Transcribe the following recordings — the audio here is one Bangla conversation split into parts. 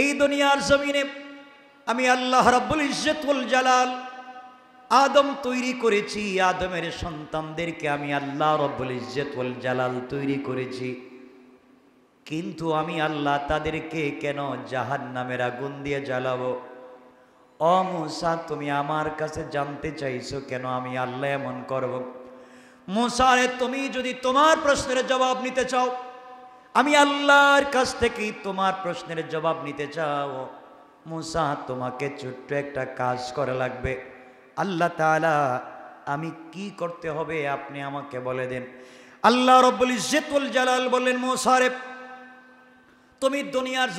এই দুনিয়ার জমিনে আমি আল্লাহ রাব্বুল ইজ্জত ওয়াল জালাল আদম তৈরি করেছি, আদমের সন্তানদেরকে আমি আল্লাহ রাব্বুল ইজ্জত ওয়াল জালাল তৈরি করেছি। কিন্তু আমি আল্লাহ তাদেরকে কেন জাহান্নামের আগুন দিয়ে জ্বালাবো? ও মূসা, তুমি আমার কাছে জানতে চাইছো কেন আমি আল্লাহ এমন করব? মূসা রে, তুমি যদি তোমার প্রশ্নের জবাব নিতে চাও, আমি আল্লাহর কাছ থেকেই তোমার প্রশ্নের জবাব নিতে চাও, মূসা তোমাকে ছোট্ট একটা কাজ করা লাগবে। আল্লাহ তাআলা আমি কি করতে হবে আপনি আমাকে বলে দেন। আল্লাহ রাব্বুল ইজ্জত ওয়াল জালাল বললেন, মূসা রে, তুমি দুনিয়ার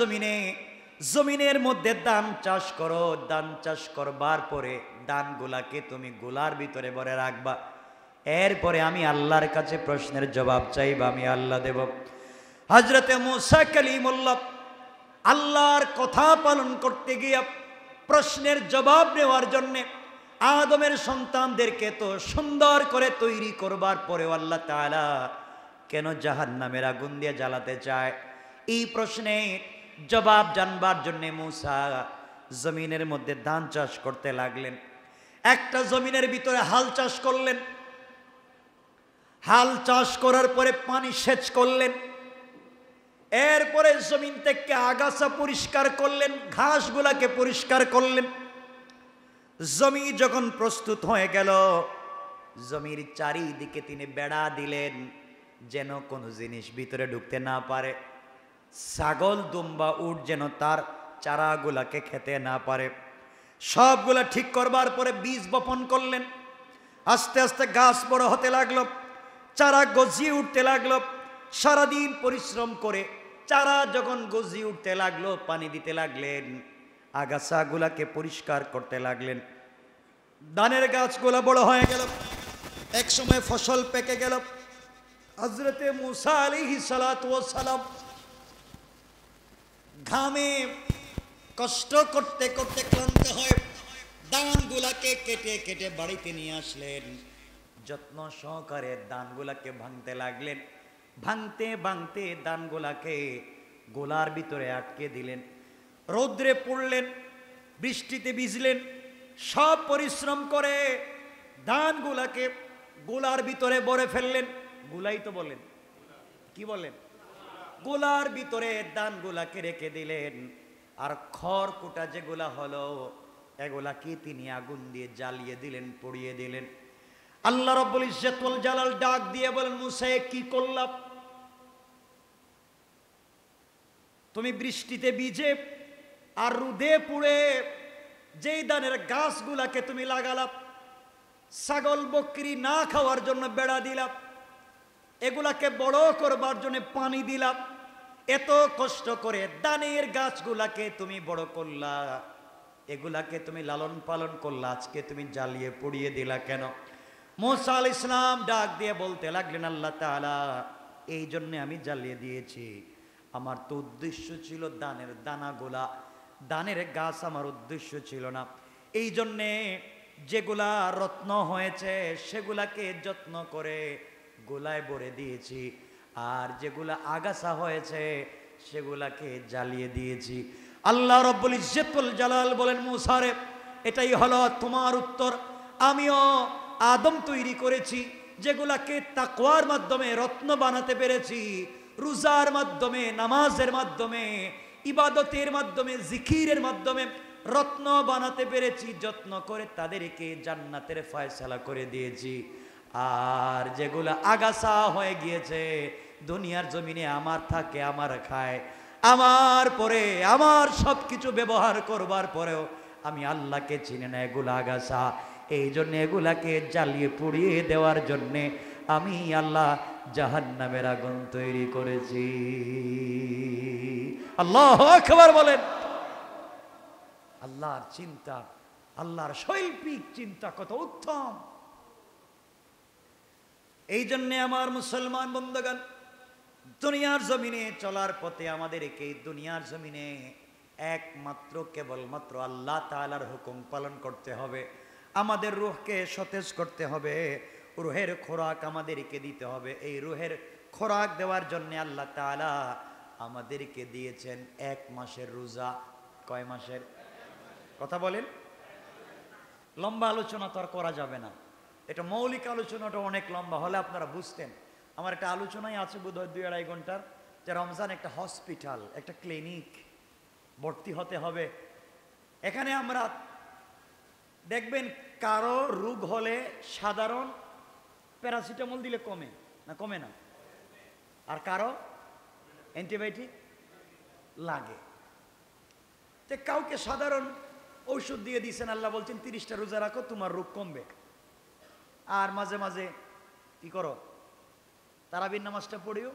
জমিনের মধ্যে ধান চাষ করো। ধান চাষ করবার পরে ধানগুলাকে তুমি গোলার ভিতরে ভরে রাখবা। এরপরে আমি আল্লাহর কাছে প্রশ্নের জবাব চাইবা, আমি আল্লাহ দেব। হযরতে মূসা কালিমুল্লাহ আল্লাহর কথা পালন করতে গিয়ে প্রশ্নের জবাব নেওয়ার জন্যে আদমের সন্তানদেরকে তো সুন্দর করে তৈরি করবার পরেও আল্লাহ তাআলা কেন জাহান্নামের আগুন দিয়ে জ্বালাতে চায়? এই প্রশ্নের জবাব জানবার জন্যে মূসা জমিনের মধ্যে ধান চাষ করতে লাগলেন। একটা জমিনের ভিতরে হাল চাষ করলেন। হাল চাষ করার পরে পানি সেচ করলেন। এরপরে জমিন থেকে আগাছা পরিষ্কার করলেন, ঘাসগুলাকে পরিষ্কার করলেন। জমি যখন প্রস্তুত হয়ে গেল, জমির চারিদিকে তিনি বেড়া দিলেন যেন কোনো জিনিস ভিতরে ঢুকতে না পারে। ছাগল দুম্বা উট যেন তার চারাগুলাকে খেতে না পারে। সবগুলা ঠিক করবার পরে বীজ বপন করলেন। আস্তে আস্তে গাছ বড় হতে লাগলো, চারা গজিয়ে উঠতে লাগলো। সারাদিন পরিশ্রম করে চারা যখন গজিয়ে উঠতে লাগলো, পানি দিতে লাগলেন, আগাছাগুলাকে পরিষ্কার করতে লাগলেন। ধানের গাছগুলা বড় হয়ে গেল, এক সময় ফসল পেকে গেল। হযরতে মূসা আলাইহিস সালাতু ওয়াস সালাম ঘামে কষ্ট করতে করতে ক্লান্ত হয়ে ধানগুলাকে কেটে কেটে বাড়িতে নিয়ে আসলেন। যত্ন সহকারে ধানগুলাকে ভাঙতে লাগলেন। ভাঙতে ভাঙতে ধানগুলাকে গোলার ভিতরে আটকে দিলেন। রৌদ্রে পড়লেন, বৃষ্টিতে ভিজলেন, সব পরিশ্রম করে ধানগুলাকে গোলার ভিতরে ভরে ফেললেন। গুলাই তো বলেন, কি বলেন? গোলার ভিতরে ধানগুলাকে রেখে দিলেন। আর খড়কুটা যেগুলা হলো, এগুলাকে তিনি আগুন দিয়ে জ্বালিয়ে দিলেন, পুড়িয়ে দিলেন। আল্লাহ রাব্বুল ইজ্জত ওয়াল জালাল ডাক দিয়ে বলেন, মূসা কি করলাম? তুমি বৃষ্টিতে ভিজে আর রোদে পুড়ে যেই ধানের গাছগুলাকে তুমি লাগালাম, ছাগল বকরি না খাওয়ার জন্য বেড়া দিলাম, এগুলাকে বড় করবার জন্য পানি দিলাম, এত কষ্ট করে ধানের গাছগুলাকে তুমি বড় করলা, এগুলাকে তুমি লালন পালন করলা, আজকে তুমি জ্বালিয়ে পুড়িয়ে দিলা কেন? মূসা আলাইহিস সালাম ডাক দিয়ে বলতে লাগলেন, আল্লাহ তাআলা এই জন্য আমি জ্বালিয়ে দিয়েছি। আমার তো উদ্দেশ্য ছিল ধানের দানাগুলা, ধানের গাছ আমার উদ্দেশ্য ছিল না। এই জন্যে যেগুলা রত্ন হয়েছে সেগুলাকে যত্ন করে গোলায় ভরে দিয়েছি, আর যেগুলা আগাছা হয়েছে সেগুলাকে জ্বালিয়ে দিয়েছি। আল্লাহ রাব্বুল ইজ্জত ওয়াল জালাল বলেন, মূসা রে, এটাই হলো তোমার উত্তর। আমিও আদম তৈরি করেছি, যেগুলাকে তাকওয়ার মাধ্যমে রত্ন বানাতে পেরেছি, রোজার মাধ্যমে, নামাজের মাধ্যমে, ইবাদতের মাধ্যমে, জিকিরের মাধ্যমে রত্ন বানাতে পেরেছি। যত্ন করে তাদেরকে জান্নাতের ফয়সালা করে দিয়েছি। আর যেগুলা আগাছা হয়ে গিয়েছে, দুনিয়ার জমিনে আমার থাকে, আমার খায়, আমার পরে আমার সব কিছু ব্যবহার করবার পরেও আমি আল্লাহকে চিনি না, এগুলা আগাছা। এই জন্য এগুলাকে জ্বালিয়ে পুড়িয়ে দেওয়ার জন্যে আমি আল্লাহ জাহান্নামের আগুন তৈরি করেছি। আল্লাহু আকবার বলেন। আল্লাহর চিন্তা, আল্লাহর শৈল্পিক চিন্তা কত উত্তম। এই জন্যে আমার মুসলমান বন্ধুগণ, দুনিয়ার জমিনে চলার পথে আমাদেরকে দুনিয়ার জমিনে একমাত্র কেবলমাত্র আল্লাহ তাআলার হুকুম পালন করতে হবে। আমাদের রূহকে সতেজ করতে হবে, রূহের খোরাক আমাদেরকে দিতে হবে। এই রূহের খোরাক দেওয়ার জন্য আল্লাহ তাআলা আমাদেরকে দিয়েছেন 1 মাসের রোজা। কয় মাসের কথা বলেন? লম্বা আলোচনা তো আর করা যাবে না, এটা মৌলিক আলোচনাটা অনেক লম্বা হলে আপনারা বুঝতেন। আমার একটা আলোচনাই আছে বোধহয় 2-2.5 ঘন্টার, যে রমজান একটা হসপিটাল, একটা ক্লিনিক, ভর্তি হতে হবে। এখানে আমরা দেখবেন কারো রোগ হলে সাধারণ প্যারাসিটামল দিলে কমে না, কমে না, আর কারো অ্যান্টিবায়োটিক লাগে। তো কাউকে সাধারণ ঔষধ দিয়ে দিয়েছেন, আল্লাহ বলছেন 30টা রোজা রাখো তোমার রোগ কমবে। আর মাঝে মাঝে কি করো, তারাবির নামাজটা পড়িও,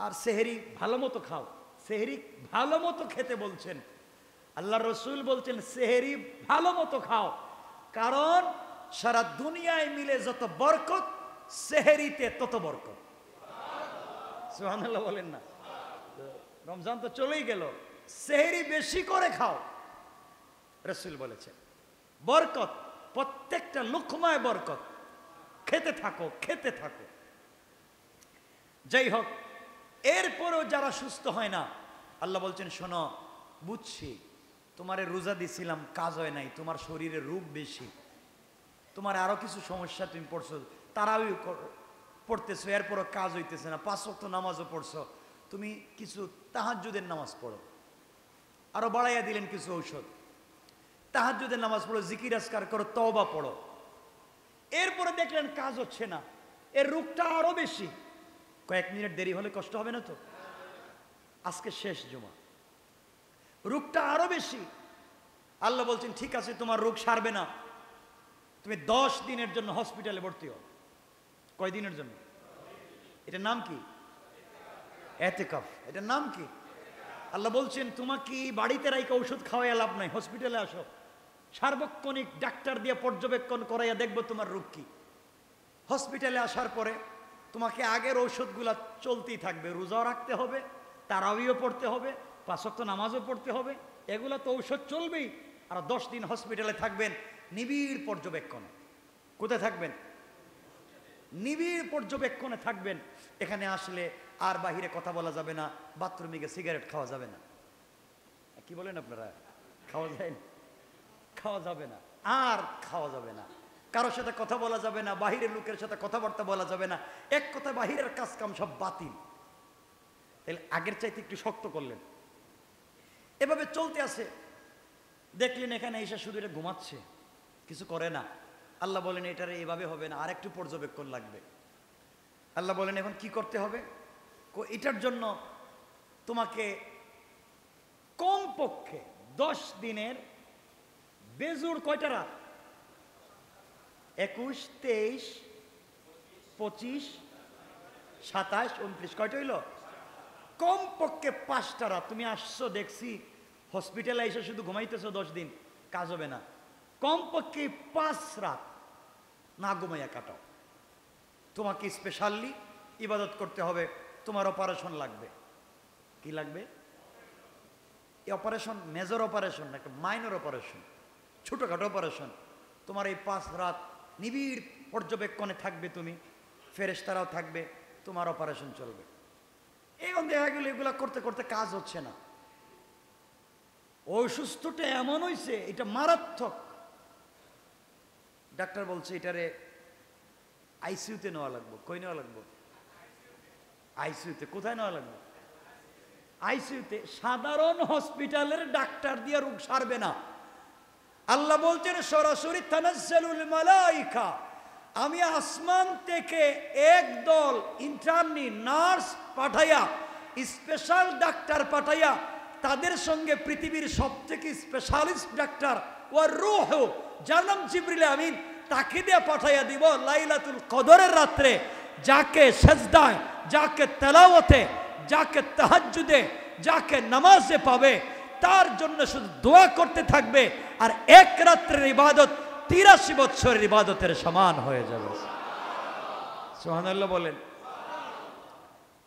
আর সেহরি ভালো মতো খাও। সেহরি ভালো মতো খেতে বলছেন আল্লাহ রসুল, বলছেন সেহরি ভালো মতো খাও, কারণ সারা দুনিয়ায় মিলে যত বরকত সেহরিতে তত বরকত। সুবহানাল্লাহ বলেন না? রমজান তো চলেই গেল, সেহরি বেশি করে খাও, রসুল বলেছেন বরকত, প্রত্যেকটা লুকমায় বরকত, খেতে থাকো খেতে থাকো। যাই হোক, এরপরেও যারা সুস্থ হয় না, আল্লাহ বলছেন শোনো, বুঝছি তোমারে রোজা দিছিলাম, কাজ হয় নাই, তোমার শরীরে রোগ বেশি, তোমার আরো কিছু সমস্যা, তুমি পড়ছো, তারাও পড়তেছো, এরপরও কাজ হইতেছে না, 5 ওয়াক্ত নামাজও পড়ছো, তুমি কিছু তাহাজ্জুদের নামাজ পড়ো। আরো বাড়াইয়া দিলেন কিছু ঔষধ, তাহাজ্জুদের নামাজ পড়ো, জিকির আজকার করো, তওবা পড়ো। এরপরে দেখলেন কাজ হচ্ছে না, এর রোগটা আরো বেশি। কয়েক মিনিট দেরি হলে কষ্ট হবে না তো? আজকে শেষ জুমা, রোগটা আরো বেশি। আল্লাহ বলছেন ঠিক আছে, তোমার রোগ সারবে না, তুমি 10 দিনের জন্য হসপিটালে ভর্তি হও। কয় দিনের জন্য? এটার নাম কি? এতেকাফ। এটার নাম কি? আল্লাহ বলছেন তোমাকে বাড়িতে রাইকে ঔষধ খাওয়াই লাভ নাই, হসপিটালে আসো, সার্বক্ষণিক ডাক্তার দিয়ে পর্যবেক্ষণ করাইয়া দেখবো তোমার রোগ কি। হসপিটালে আসার পরে তোমাকে আগের ঔষধগুলা চলতেই থাকবে, রোজাও রাখতে হবে, তারাবিও পড়তে হবে, 5 ওয়াক্ত নামাজও পড়তে হবে, এগুলো তো ঔষধ চলবেই। আর 10 দিন হসপিটালে থাকবেন নিবিড় পর্যবেক্ষণে। কোথায় থাকবেন? নিবিড় পর্যবেক্ষণে থাকবেন। এখানে আসলে আর বাহিরে কথা বলা যাবে না, বাথরুমে গিয়ে সিগারেট খাওয়া যাবে না। কি বলেন আপনারা? খাওয়া যায় না? খাওয়া যাবে না, আর খাওয়া যাবে না, কারোর সাথে কথা বলা যাবে না, বাহিরের লোকের সাথে কথাবার্তা বলা যাবে না, এক কথা বাহিরের কাজ কাম সব বাতিল। তাহলে আগের চাইতে একটু শক্ত করলেন। এভাবে চলতে আছে, দেখলেন এখানে এসে শুধু এটা ঘুমাচ্ছে, কিছু করে না। আল্লাহ বলেন এটারে এভাবে হবে না, আর একটু পর্যবেক্ষণ লাগবে। আল্লাহ বলেন এখন কি করতে হবে? এটার জন্য তোমাকে কমপক্ষে 10 দিনের বেজুর কয়টা রাত? 21, 23, 25, 27, 29, কয়টা হইল? কমপক্ষে 5টা রাত। তুমি আসছো দেখছি হসপিটালে এসে শুধু ঘুমাইতেছো 10 দিন, কাজ হবে না। কমপক্ষে 5 রাত না ঘুমাইয়া কাটাও। তোমাকে স্পেশালি ইবাদত করতে হবে, তোমার অপারেশন লাগবে। কি লাগবে? এই অপারেশন মেজর অপারেশন, একটা মাইনর অপারেশন, ছোটখাটো অপারেশন। তোমার এই 5 রাত নিবিড় পর্যবেক্ষণে থাকবে তুমি, ফেরেশতারাও থাকবে, তোমার অপারেশন চলবে। এখন দেখা গেল এগুলা করতে করতে কাজ হচ্ছে না। অসুস্থটা এমন হয়েছে, এটা মারাত্মক। ডাক্তার বলছে এটারে আইসিইউতে নেওয়া লাগবে। কই নেওয়া লাগবে? আইসিইউতে। কোথায় নেওয়া লাগবে? আইসিইউতে। সাধারণ হসপিটালের ডাক্তার দিয়ে রোগ সারবে না। আল্লাহ বলছেন সরাসরি তানাজ্জালুল মালাইকা, আমি আসমান থেকে একদল ইন্টার্নি নার্স পাঠাইয়া, স্পেশাল ডাক্তার পাঠাইয়া, তাদের সঙ্গে পৃথিবীর সবথেকে স্পেশালিস্ট ডাক্তার ওয়ার রূহ, যার নাম জিবরিল আমিন, তাকে দিয়ে পাঠাইয়া দিব লাইলাতুল কদরের রাত্রে। যাকে সেজদায়, যাকে তেলাওয়াতে, যাকে তাহাজ্জুদে, যাকে নামাজে পাবে, তার জন্য শুধু দোয়া করতে থাকবে, আর এক রাত্রের ইবাদত 83 বছরের ইবাদতের সমান হয়ে যাবে। সুবহানাল্লাহ বলেন।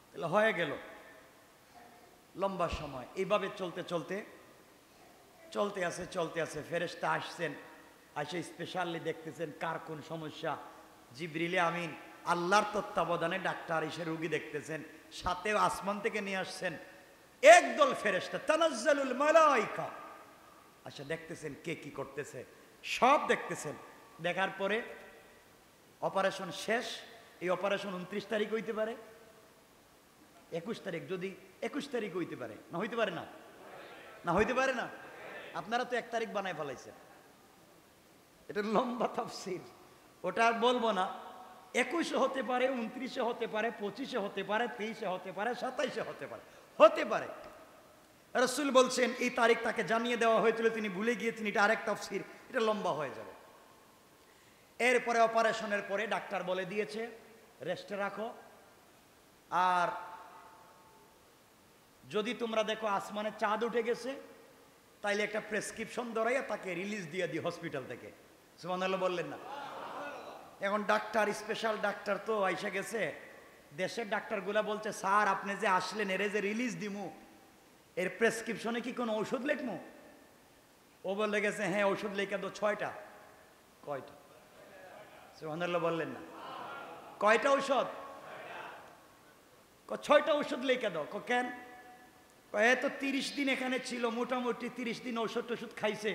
তাহলে হয়ে গেল লম্বা সময়। এইভাবে চলতে চলতে আছে। ফেরেশতা আসছেন, আসে স্পেশালি দেখতেছেন কার কোন সমস্যা। জিবরিল আমিন আল্লাহর তত্ত্বাবধানে ডাক্তার এসে রোগী দেখতেছেন, সাথে আসমান থেকে নিয়ে আসছেন একদল ফেরেশতা, তানাজ্জালুল মালাইকা। আচ্ছা, দেখতেছেন কে কি করতেছে, সব দেখতেছেন। দেখার পরে অপারেশন শেষ। এই অপারেশন 29 তারিখ হইতে পারে, 21 তারিখ, যদি 21 তারিখ হইতে পারে, না হইতে পারে না, না হইতে পারে না। আপনারা তো 1 তারিখ বানায় ফেলাইছেন। এটা লম্বা তাফসীর, ওটা আর বলবো না। 21 হতে পারে, 29 হতে পারে, 25 হতে পারে, 23 হতে পারে, 27 হতে পারে, হতে পারে। রাসূল বলছেন এই তারিখ তাকে জানিয়ে দেওয়া হয়েছিল, তিনি ভুলে গিয়েছেন, এটা আরেক তাফসীর, এটা লম্বা হয়ে যাবে। এরপরে অপারেশনের পরে ডাক্তার বলে দিয়েছে রেস্টে রাখো, আর যদি তোমরা দেখো আসমানে চাঁদ উঠে গেছে তাইলে একটা প্রেসক্রিপশন ধরাইয়া তাকে রিলিজ দিয়ে দিই হসপিটাল থেকে। সুবহানাল্লাহ বললেন না? এখন ডাক্তার, স্পেশাল ডাক্তার তো আইসা গেছে। দেশের ডাক্তারগুলা বলছে, স্যার আপনি যে আসলেন, এর যে রিলিজ দিমু, এর প্রেসক্রিপশনে কি কোনো ঔষধ লিখমু? ও বলে গেছে, হ্যাঁ ঔষধ লেখা দো 6টা। কয়টা? সুবহানাল্লাহ বললেন না? কয়টা ঔষধ? 6টা ঔষধ লেখা দাও। কেন? এত 30 দিন এখানে ছিল, মোটামুটি 30 দিন ঔষধ টষুধ খাইছে।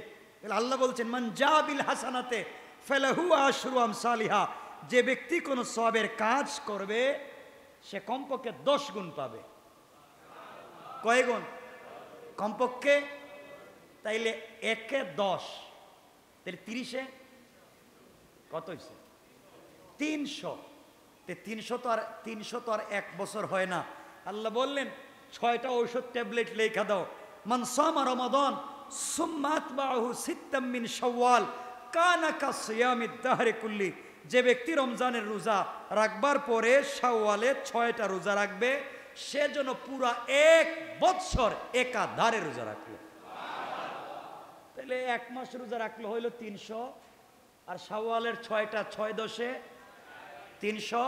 আল্লাহ বলছেন, মান জাবিল হাসানাতে ফালাহু আশরু আমসালিহা, যে ব্যক্তি কোন সওয়াবের কাজ করবে সে কমপক্ষে 10 গুণ পাবে। কয় গুণ? কমপক্ষে। তাইলে 1-এ 10, তাহলে 30-এ কত হয়েছে? 300। 300 তো আর 1 বছর হয় না। আল্লাহ বললেন 6টা ঔষধ ট্যাবলেট লেখা দাও। মান সামা রমাদান সুম্মা আতবাহু সিত্তাম মিন শাওয়াল কানা কাসিয়ামিদ দাহরি কুল্লি, যে ব্যক্তি রমজানের রোজা রাখবার পরে শাওয়ালে 6টা রোজা রাখবে, সে যেন পুরা 1 বছর একাধারে রোজা রাখলো। তাহলে 1 মাস রোজা রাখলো হইল 300, আর শাওয়ালের 6টা, 6-10-এ 300,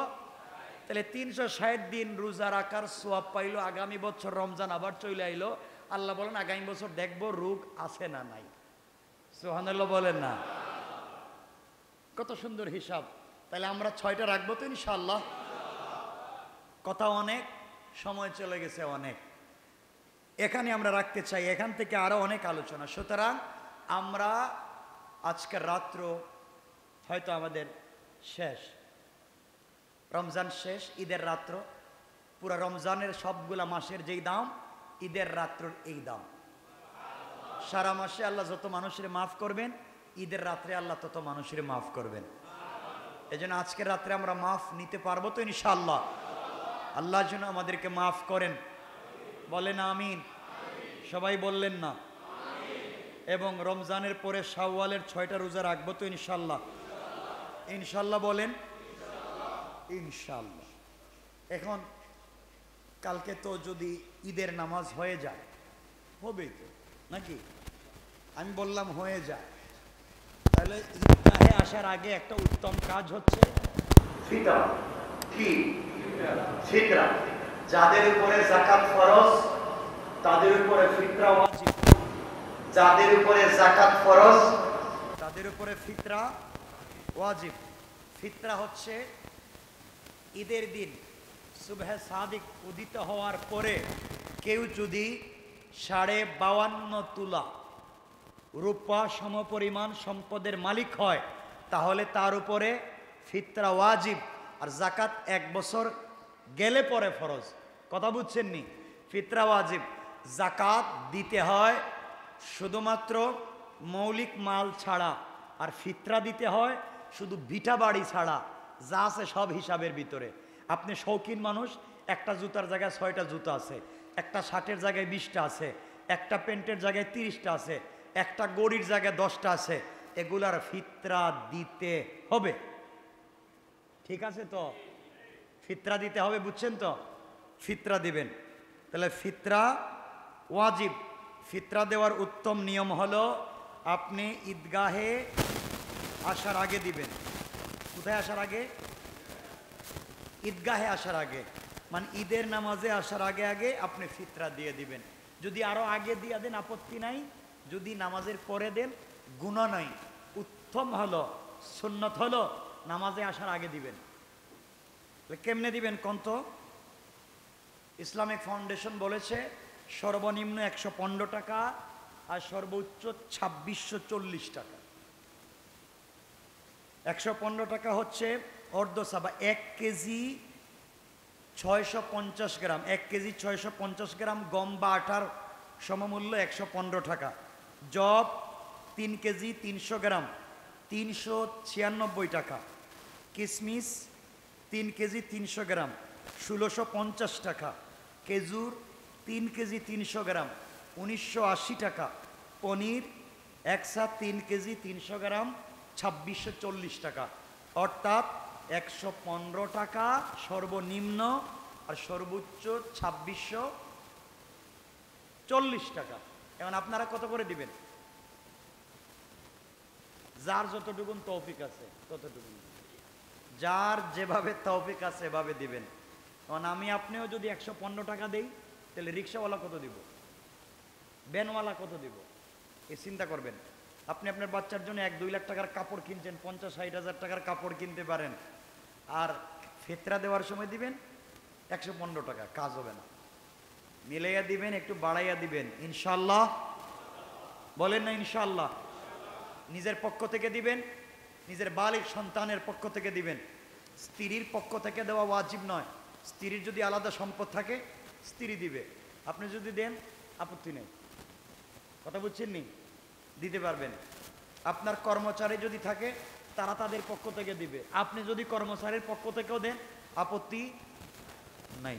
তাহলে 360 দিন রোজা রাখার সোয়াব পাইলো। আগামী বছর রমজান আবার চলে আইলো। আল্লাহ বলেন আগামী বছর দেখবো রোগ আছে না নাই। সুবহানাল্লাহ বলেন না? কত সুন্দর হিসাব। তাহলে আমরা 6টা রাখবো তো ইনশাআল্লাহ? কথা অনেক, সময় চলে গেছে অনেক, এখানে আমরা রাখতে চাই, এখান থেকে আরো অনেক আলোচনা। সুতরাং আমরা আজকের রাত্র হয়তো আমাদের শেষ, রমজান শেষ, ঈদের রাত্র। পুরা রমজানের সবগুলা মাসের যেই দাম, ঈদের রাত্রর এই দাম। সারা মাসে আল্লাহ যত মানুষের মাফ করবেন, ঈদের রাত্রে আল্লাহ তত মানুষের মাফ করবেন। এই জন্য আজকের রাত্রে আমরা মাফ নিতে পারবো তো ইনশাআল্লাহ? আল্লাহ যেন আমাদেরকে মাফ করেন, বলেন আমিন। সবাই বললেন না? এবং রমজানের পরে শাওয়ালের 6টা রোজা রাখবো তো ইনশাআল্লাহ? ইনশাআল্লাহ বলেন ইনশাআল্লাহ। এখন কালকে তো যদি ঈদের নামাজ হয়ে যায়, হবেই তো নাকি? আমি বললাম হয়ে যায়, তাহলে ঈদগাহে আসার আগে একটা উত্তম কাজ হচ্ছে ফিতরা। কি ফিতরা? যাদের উপরে যাকাত ফরজ তাদের উপরে ফিতরা ওয়াজিব। যাদের উপরে যাকাত ফরজ তাদের উপরে ফিতরা ওয়াজিব। ফিতরা হচ্ছে ঈদের দিন সুবহে সাদিক উদিত হওয়ার পরে কেউ যদি 52.5 তুলা রূপা সমপরিমাণ সম্পদের মালিক হয়, তাহলে তার উপরে ফিতরা ওয়াজিব। আর যাকাত 1 বছর গেলে পরে ফরজ। কথা বুঝছেন নি? ফিতরা ওয়াজিব। যাকাত দিতে হয় শুধুমাত্র মৌলিক মাল ছাড়া, আর ফিতরা দিতে হয় শুধু ভিটা বাড়ি ছাড়া, যা আছে সব হিসাবের ভিতরে। আপনি শৌখিন মানুষ, একটা জুতার জায়গায় 6টা জুতা আছে, একটা শার্টের জায়গায় 20টা আছে, একটা প্যান্টের জায়গায় 30টা আছে, একটা গড়ির জায়গায় 10টা আছে, এগুলার ফিতরা দিতে হবে। ঠিক আছে তো? ফিতরা দিতে হবে, বুঝছেন তো? ফিতরা দিবেন। তাহলে ফিতরা ওয়াজিব। ফিতরা দেওয়ার উত্তম নিয়ম হলো আপনি ঈদগাহে আসার আগে দিবেন। কোথায় আসার আগে? ঈদগাহে আসার আগে, মানে ঈদের নামাজে আসার আগে আগে আপনি ফিতরা দিয়ে দিবেন। যদি আরো আগে দিয়ে দেন আপত্তি নাই, যদি নামাজের পরে দেন গুনাহ নাই। উত্তম হলো, সুন্নত হলো নামাজে আসার আগে দিবেন। কেমনে দিবেন কোন তো? ইসলামিক ফাউন্ডেশন বলেছে সর্বনিম্ন 115 টাকা আর সর্বোচ্চ 2640 টাকা। 115 টাকা হচ্ছে অর্ধসা বা 1 কেজি 650 গ্রাম, 1 কেজি 650 গ্রাম গম বা আটার সমমূল্য 115 টাকা। জব 3 কেজি 300 গ্রাম 396 টাকা। কিশমিশ 3 কেজি 300 গ্রাম 1650 টাকা। খেজুর 3 কেজি 300 গ্রাম 1980 টাকা। পনির একসা 3 কেজি 300 গ্রাম 2640 টাকা। অর্থাৎ 115 টাকা সর্বনিম্ন আর সর্বোচ্চ 2640 টাকা। এখন আপনারা কত করে দিবেন? যার যতটুকুন তৌফিক আছে ততটুকুন, যার যেভাবে তৌফিক আছে এভাবে দিবেন। কারণ আমি আপনিও যদি 115 টাকা দেই তাহলে রিক্সাওয়ালা কত দিব, ভ্যানওয়ালা কত দিব, এই চিন্তা করবেন। আপনি আপনার বাচ্চার জন্য 1-2 লাখ টাকার কাপড় কিনছেন, 50-60 হাজার টাকার কাপড় কিনতে পারেন, আর ফেতরা দেওয়ার সময় দিবেন 115 টাকা, কাজ হবে না। মিলাইয়া দিবেন, একটু বাড়াইয়া দিবেন, ইনশাল্লাহ। বলেন না ইনশাল্লাহ? নিজের পক্ষ থেকে দিবেন, নিজের বালিক সন্তানের পক্ষ থেকে দিবেন। স্ত্রীর পক্ষ থেকে দেওয়া ওয়াজিব নয়। স্ত্রীর যদি আলাদা সম্পদ থাকে স্ত্রী দিবে, আপনি যদি দেন আপত্তি নেই। কথা বুঝছেন নি? দিতে পারবেন। আপনার কর্মচারী যদি থাকে তারা তাদের পক্ষ থেকে দিবে, আপনি যদি কর্মচারীর পক্ষ থেকেও দেন আপত্তি নাই,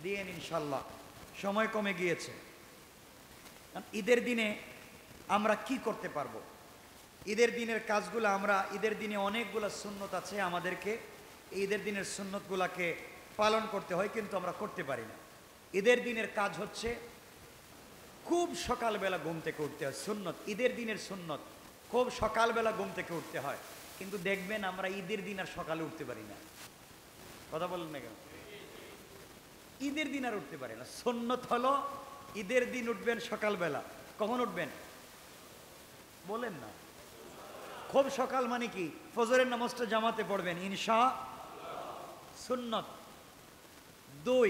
দিয়েন ইনশাল্লাহ। সময় কমে গিয়েছে। ঈদের দিনে আমরা কি করতে পারবো? ঈদের দিনের কাজগুলো আমরা, ঈদের দিনে অনেকগুলো সুন্নত আছে, আমাদেরকে ঈদের দিনের সুন্নতগুলাকে পালন করতে হয়, কিন্তু আমরা করতে পারি না। ঈদের দিনের কাজ হচ্ছে খুব সকালবেলা ঘুম থেকে উঠতে হয়, সুন্নত, ঈদের দিনের সুন্নত। খুব সকালবেলা ঘুম থেকে উঠতে হয়, কিন্তু দেখবেন আমরা ঈদের দিন আর সকালে উঠতে পারি না। কথা বলেন না কেন? ঈদের দিন আর উঠতে পারি না। সুন্নত হলো ঈদের দিন উঠবেন সকালবেলা। কখন উঠবেন বলেন না? খুব সকাল মানে কি? ফজরের নামাজটা জামাতে পড়বেন ইনশা সুন্নত। 2,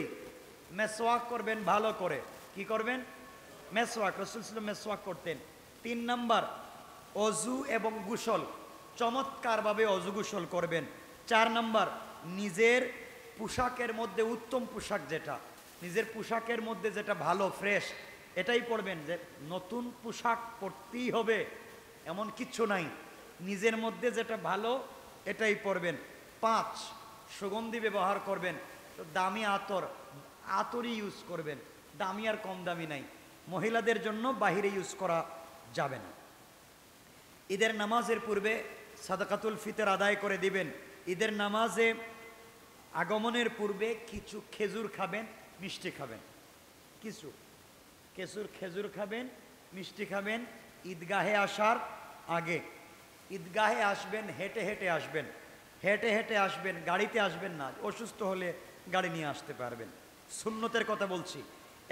মেসওয়াক করবেন ভালো করে। কি করবেন? মেসওয়াক। রাসূল সাল্লাল্লাহু আলাইহি ওয়াসাল্লাম মেসওয়াক করতেন। 3 নাম্বার, অজু এবং গোসল, চমৎকারভাবে অজু গোসল করবেন। 4 নাম্বার, নিজের পোশাকের মধ্যে উত্তম পোশাক যেটা, নিজের পোশাকের মধ্যে যেটা ভালো ফ্রেশ এটাই পরবেন। যে নতুন পোশাক পরতেই হবে এমন কিচ্ছু নাই, নিজের মধ্যে যেটা ভালো এটাই পরবেন। 5, সুগন্ধি ব্যবহার করবেন, তো দামি আতরই ইউজ করবেন, দামি আর কম দামি নাই। মহিলাদের জন্য বাহিরে ইউজ করা যাবে না। ঈদের নামাজের পূর্বে সাদাকাতুল ফিতর আদায় করে দিবেন। ঈদের নামাজে আগমনের পূর্বে কিছু খেজুর খাবেন, মিষ্টি খাবেন, কিছু খেজুর খাবেন, মিষ্টি খাবেন। ঈদগাহে আসার আগে, ঈদগাহে আসবেন হেঁটে হেঁটে আসবেন, হেঁটে হেঁটে আসবেন, গাড়িতে আসবেন না। অসুস্থ হলে গাড়ি নিয়ে আসতে পারবেন। সুন্নতের কথা বলছি।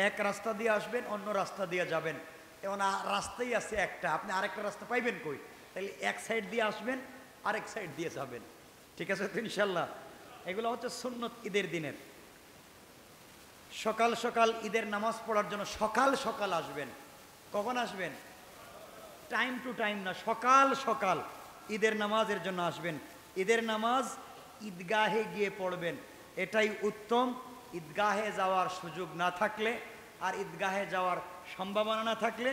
এক রাস্তা দিয়ে আসবেন, অন্য রাস্তা দিয়ে যাবেন। এমন রাস্তাই আছে একটা, আপনি আরেকটা রাস্তা পাইবেন কই? তাহলে এক সাইড দিয়ে আসবেন, আরেক সাইড দিয়ে যাবেন। ঠিক আছে তো ইনশাল্লাহ? এগুলো হচ্ছে সুন্নত ঈদের দিনের। সকাল সকাল ঈদের নামাজ পড়ার জন্য সকাল সকাল আসবেন। কখন আসবেন? টাইম টু টাইম না, সকাল সকাল ঈদের নামাজের জন্য আসবেন। ঈদের নামাজ ঈদগাহে গিয়ে পড়বেন, এটাই উত্তম। ঈদগাহে যাওয়ার সুযোগ না থাকলে আর ঈদগাহে যাওয়ার সম্ভাবনা না থাকলে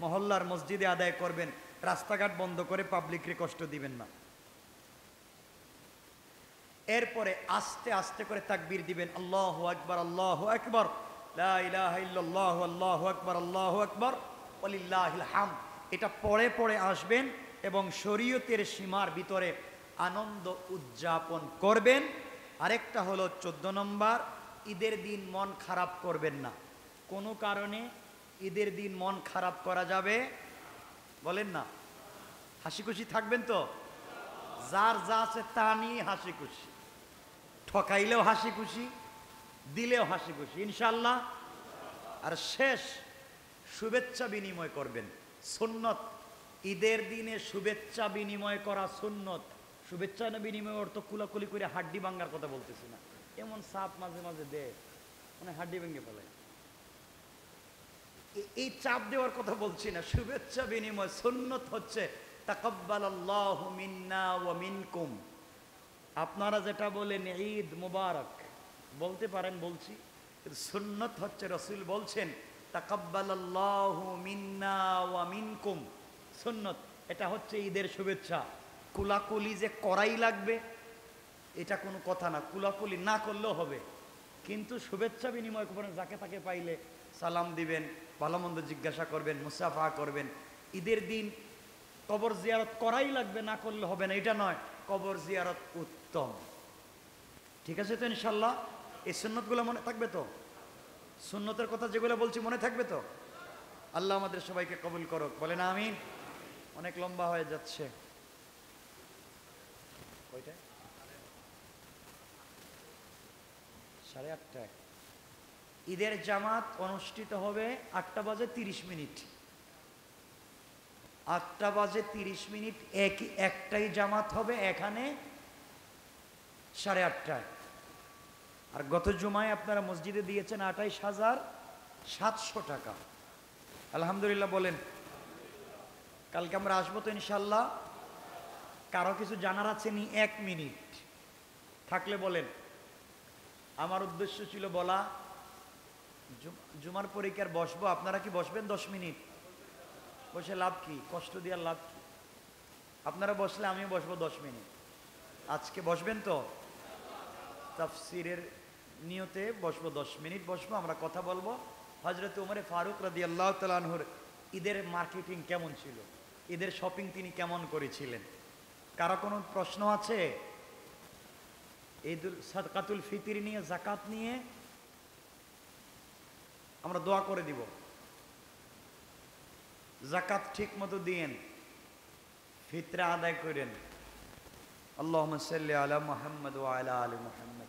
মহল্লার মসজিদে আদায় করবেন। রাস্তাঘাট বন্ধ করে পাবলিককে কষ্ট দিবেন না। এরপরে আস্তে আস্তে করে তাকবীর দিবেন, আল্লাহু আকবার, আল্লাহু আকবার, লা ইলাহা ইল্লাল্লাহু, আল্লাহু আকবার, আল্লাহু আকবার, ওয়ালিল্লাহিল হামদ। এটা পড়ে পড়ে আসবেন এবং শরীয়তের সীমার ভিতরে আনন্দ উদযাপন করবেন। আরেকটা হলো 14 নম্বর, ঈদের দিন মন খারাপ করবেন না। কোনো কারণে ঈদের দিন মন খারাপ করা যাবে বলেন না? হাসি খুশি থাকবেন তো? যার যা আছে তা নিয়ে হাসি খুশি, ঠকাইলেও হাসি খুশি, দিলেও হাসি খুশি ইনশাল্লাহ। আর শেষ, শুভেচ্ছা বিনিময় করবেন, সুন্নত। ঈদের দিনে শুভেচ্ছা বিনিময় করা সুন্নত। শুভেচ্ছা বিনিময় অর্থ কুলাকুলি করে হাড্ডি ভাঙ্গার কথা বলতেছি না, এমন সাপ মাঝে মাঝে দে, মানে হাড্ডি ভেঙে ফেলে। এই চাপ দেওয়ার কথা বলছি না, শুভেচ্ছা বিনিময়। সুন্নত হচ্ছে তাকাব্বালাল্লাহু মিন্না ওয়া মিনকুম। আপনারা যেটা বলেন ঈদ মুবারক বলতে পারেন, বলছি, কিন্তু সুন্নত হচ্ছে রাসূল বলছেন তাকাব্বালাল্লাহু মিন্না ওয়া মিনকুম। সুন্নত এটা হচ্ছে ঈদের শুভেচ্ছা। কুলাকুলি যে করাই লাগবে এটা কোনো কথা না, কুলাকুলি না করলেও হবে, কিন্তু শুভেচ্ছা বিনিময় করবেন। যাকে তাকে পাইলে সালাম দিবেন, ভালো মন্দ জিজ্ঞাসা করবেন, মুসাফা করবেন। ঈদের দিন কবর জিয়ারত করাই লাগবে, না করলে হবে না, এটা নয়। কবর জিয়ারত উত্তম। ঠিক আছে তো ইনশাল্লাহ? এই সুন্নতগুলো মনে থাকবে তো? সুন্নতের কথা যেগুলো বলছি মনে থাকবে তো? আল্লাহ আমাদের সবাইকে কবুল করুক, বলেন আমিন। অনেক লম্বা হয়ে যাচ্ছে। কয়টায়? 8:30টায় ঈদের জামাত অনুষ্ঠিত হবে। 8:30। 8:30 একটাই জামাত হবে এখানে 8:30টায়। আর গত জুমায় আপনারা মসজিদে দিয়েছেন 28,700 টাকা। আলহামদুলিল্লাহ বলেন। কালকে আমরা আসবো তো ইনশাল্লাহ। কারো কিছু জানার আছে নি? 1 মিনিট থাকলে বলেন। আমার উদ্দেশ্য ছিল বলা, জুমার পরীক্ষার বসবো, আপনারা কি বসবেন? 10 মিনিট বসে লাভ কি? কষ্ট দেওয়ার লাভ কি? আপনারা বসলে আমিও বসবো 10 মিনিট। আজকে বসবেন তো? তাফসিরের নিয়তে বসবো, 10 মিনিট বসবো, আমরা কথা বলবো। হযরত ওমর ফারুক রাদিয়াল্লাহু তাআলা আনহুর ঈদের মার্কেটিং কেমন ছিল, ঈদের শপিং তিনি কেমন করেছিলেন। কারো কোনো প্রশ্ন আছে? ঈদুল সাদকাতুল ফিতর নিয়ে, যাকাত নিয়ে আমরা দোয়া করে দিব। যাকাত ঠিক মতো দিয়েন, ফিতরা আদায় করেন। আল্লাহুম্মা সাল্লি আলা মুহাম্মদ ওয়া আলা আলি মুহাম্মদ।